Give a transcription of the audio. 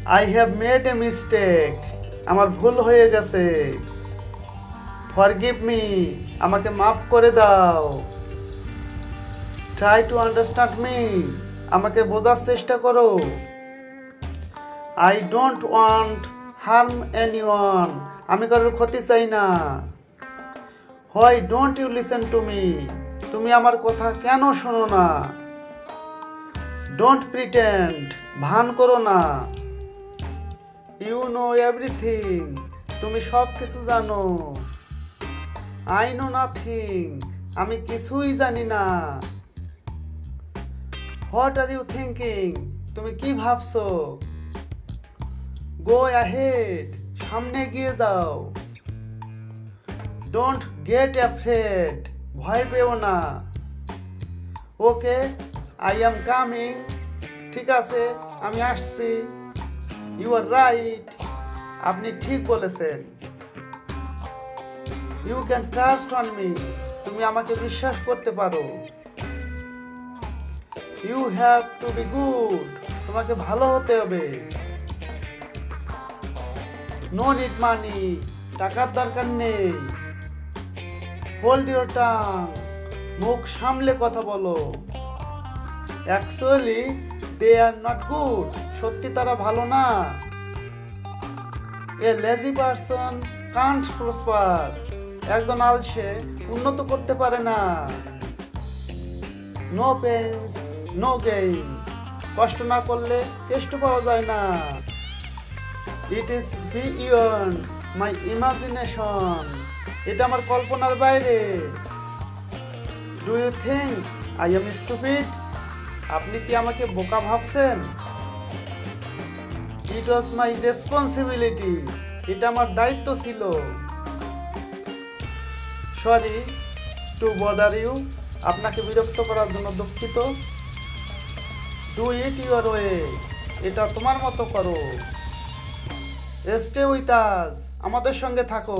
I have made a mistake. আমার ভুল হয়ে গেছে। Forgive me. আমাকে মাফ করে দাও। Try to understand me. আমাকে বোঝার চেষ্টা করো। I don't want harm anyone. আমি কারোর ক্ষতি চাই না। Why don't you listen to me? তুমি আমার কথা কেন শোনো না? Don't pretend. ভান করো না। You know everything. তুমি সব কিছু জানো। I know nothing. আমি কিছুই জানি না। What are you thinking? তুমি কি ভাবছো? Go ahead. সামনে গিয়ে যাও। Don't get afraid. ভয় পেও না। Okay, I am coming. ঠিক আছে, আমি আসছি। You are right. আপনি ঠিক বলেছেন। You can trust on me. তুমি আমাকে বিশ্বাস করতে পারো। You have to be good. তোমাকে ভালো হতে হবে। No need money. টাকার দরকার নেই। Hold your tongue. মুখ সামলে কথা বলো। Actually, they are not good. সত্যি তারা ভালো না। A lazy person can't prosper. একজন আলসে উন্নত করতে পারে না। No pains, no gains. কষ্ট না করলে কেষ্ট পাওয়া যায় না। It is beyond my imagination. এটা আমার কল্পনার বাইরে। Do you think I am stupid? আপনি কি আমাকে বোকা ভাবছেন? It was my responsibility. এটা আমার দায়িত্ব ছিল। Sorry to bother you. আপনাকে বিরক্ত করার জন্য দুঃখিত। Do it your way. এটা তোমার মতো করো। Stay with us. আমাদের সঙ্গে থাকো।